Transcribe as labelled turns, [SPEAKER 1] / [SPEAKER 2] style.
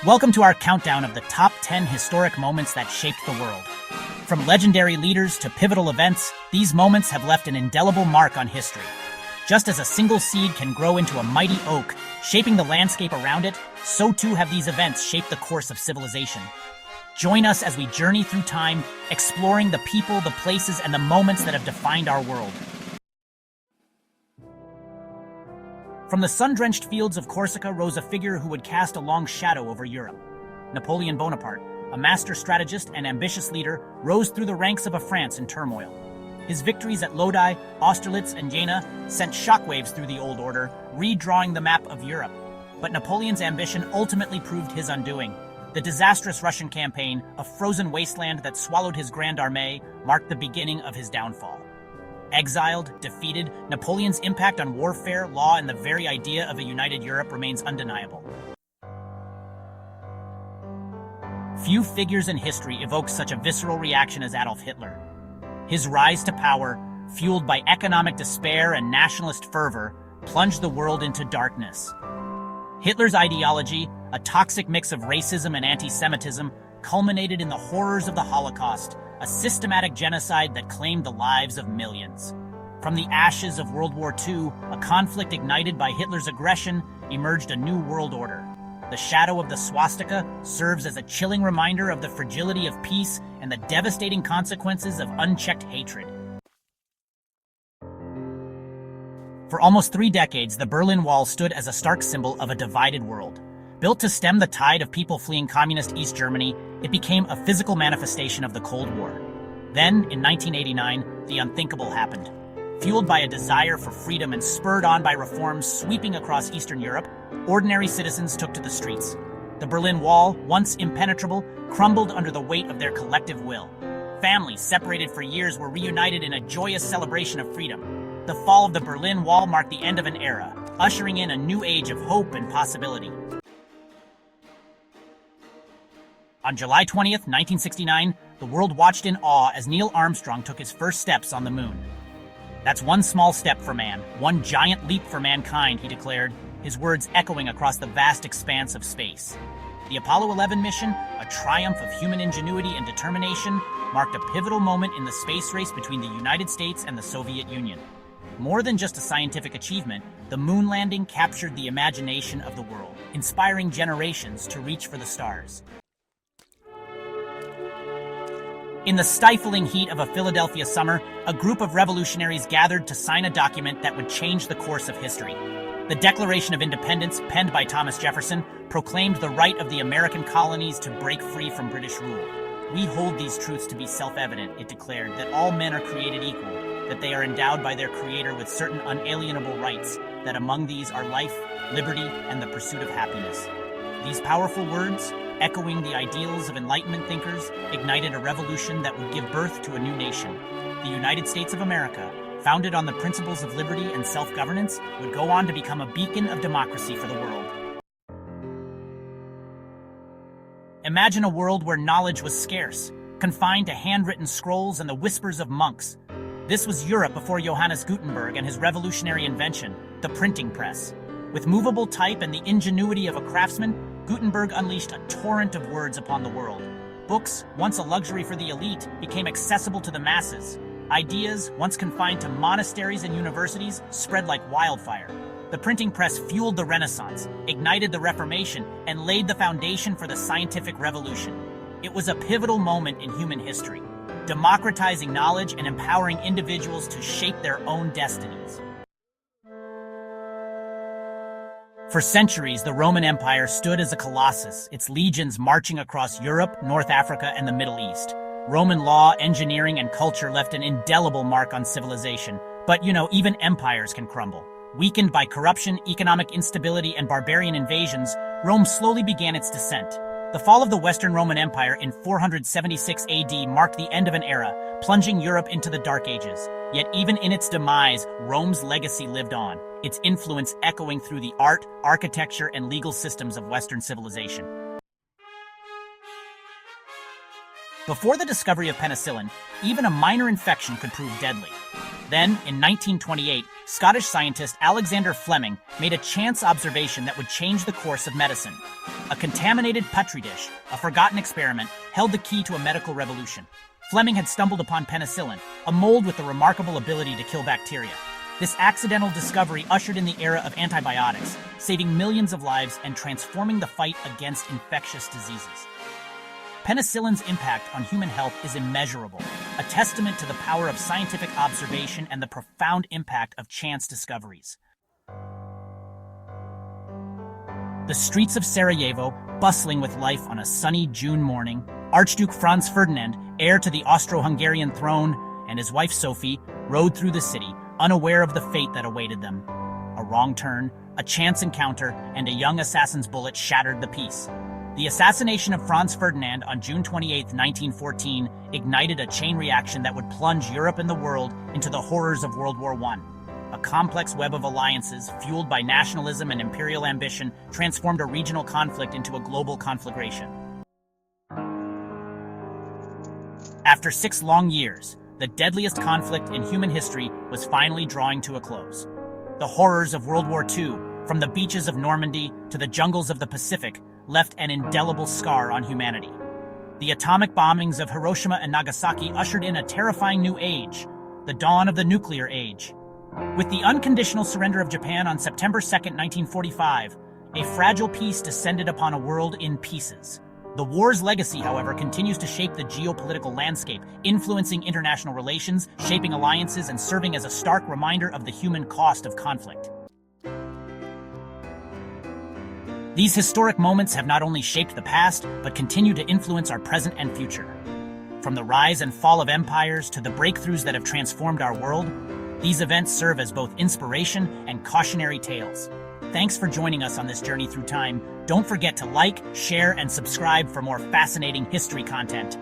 [SPEAKER 1] Welcome to our countdown of the top 10 historic moments that shaped the world. From legendary leaders to pivotal events, these moments have left an indelible mark on history. Just as a single seed can grow into a mighty oak, shaping the landscape around it, so too have these events shaped the course of civilization. Join us as we journey through time, exploring the people, the places, and the moments that have defined our world. From the sun-drenched fields of Corsica rose a figure who would cast a long shadow over Europe. Napoleon Bonaparte, a master strategist and ambitious leader, rose through the ranks of a France in turmoil. His victories at Lodi, Austerlitz, and Jena sent shockwaves through the old order, redrawing the map of Europe. But Napoleon's ambition ultimately proved his undoing. The disastrous Russian campaign, a frozen wasteland that swallowed his Grande Armée, marked the beginning of his downfall. Exiled, defeated, Napoleon's impact on warfare, law, and the very idea of a united Europe remains undeniable. Few figures in history evoke such a visceral reaction as Adolf Hitler. His rise to power, fueled by economic despair and nationalist fervor, plunged the world into darkness. Hitler's ideology, a toxic mix of racism and anti-Semitism, culminated in the horrors of the Holocaust, a systematic genocide that claimed the lives of millions. From the ashes of World War II, a conflict ignited by Hitler's aggression, emerged a new world order. The shadow of the swastika serves as a chilling reminder of the fragility of peace and the devastating consequences of unchecked hatred. For almost 3 decades, the Berlin Wall stood as a stark symbol of a divided world. Built to stem the tide of people fleeing communist East Germany, it became a physical manifestation of the Cold War. Then, in 1989, the unthinkable happened. Fueled by a desire for freedom and spurred on by reforms sweeping across Eastern Europe, ordinary citizens took to the streets. The Berlin Wall, once impenetrable, crumbled under the weight of their collective will. Families separated for years were reunited in a joyous celebration of freedom. The fall of the Berlin Wall marked the end of an era, ushering in a new age of hope and possibility. On July 20th, 1969, the world watched in awe as Neil Armstrong took his first steps on the moon. "That's one small step for man, one giant leap for mankind," he declared, his words echoing across the vast expanse of space. The Apollo 11 mission, a triumph of human ingenuity and determination, marked a pivotal moment in the space race between the United States and the Soviet Union. More than just a scientific achievement, the moon landing captured the imagination of the world, inspiring generations to reach for the stars. In the stifling heat of a Philadelphia summer, a group of revolutionaries gathered to sign a document that would change the course of history. The Declaration of Independence, penned by Thomas Jefferson, proclaimed the right of the American colonies to break free from British rule. "We hold these truths to be self-evident," it declared, "that all men are created equal, that they are endowed by their Creator with certain unalienable rights, that among these are life, liberty, and the pursuit of happiness." These powerful words, echoing the ideals of Enlightenment thinkers, ignited a revolution that would give birth to a new nation. The United States of America, founded on the principles of liberty and self-governance, would go on to become a beacon of democracy for the world. Imagine a world where knowledge was scarce, confined to handwritten scrolls and the whispers of monks. This was Europe before Johannes Gutenberg and his revolutionary invention, the printing press. With movable type and the ingenuity of a craftsman, Gutenberg unleashed a torrent of words upon the world. Books, once a luxury for the elite, became accessible to the masses. Ideas, once confined to monasteries and universities, spread like wildfire. The printing press fueled the Renaissance, ignited the Reformation, and laid the foundation for the scientific revolution. It was a pivotal moment in human history, democratizing knowledge and empowering individuals to shape their own destinies. For centuries, the Roman Empire stood as a colossus, its legions marching across Europe, North Africa, and the Middle East. Roman law, engineering, and culture left an indelible mark on civilization. But, even empires can crumble. Weakened by corruption, economic instability, and barbarian invasions, Rome slowly began its descent. The fall of the Western Roman Empire in 476 AD marked the end of an era, plunging Europe into the Dark Ages. Yet even in its demise, Rome's legacy lived on, its influence echoing through the art, architecture, and legal systems of Western civilization. Before the discovery of penicillin, even a minor infection could prove deadly. Then, in 1928, Scottish scientist Alexander Fleming made a chance observation that would change the course of medicine. A contaminated petri dish, a forgotten experiment, held the key to a medical revolution. Fleming had stumbled upon penicillin, a mold with the remarkable ability to kill bacteria. This accidental discovery ushered in the era of antibiotics, saving millions of lives and transforming the fight against infectious diseases. Penicillin's impact on human health is immeasurable, a testament to the power of scientific observation and the profound impact of chance discoveries. The streets of Sarajevo, bustling with life on a sunny June morning, Archduke Franz Ferdinand, heir to the Austro-Hungarian throne, and his wife Sophie rode through the city, unaware of the fate that awaited them. A wrong turn, a chance encounter, and a young assassin's bullet shattered the peace. The assassination of Franz Ferdinand on June 28, 1914, ignited a chain reaction that would plunge Europe and the world into the horrors of World War I. A complex web of alliances, fueled by nationalism and imperial ambition, transformed a regional conflict into a global conflagration. After 6 long years, the deadliest conflict in human history was finally drawing to a close. The horrors of World War II, from the beaches of Normandy to the jungles of the Pacific, left an indelible scar on humanity. The atomic bombings of Hiroshima and Nagasaki ushered in a terrifying new age, the dawn of the nuclear age. With the unconditional surrender of Japan on September 2, 1945, a fragile peace descended upon a world in pieces. The war's legacy, however, continues to shape the geopolitical landscape, influencing international relations, shaping alliances, and serving as a stark reminder of the human cost of conflict. These historic moments have not only shaped the past, but continue to influence our present and future. From the rise and fall of empires to the breakthroughs that have transformed our world, these events serve as both inspiration and cautionary tales. Thanks for joining us on this journey through time. Don't forget to like, share, and subscribe for more fascinating history content.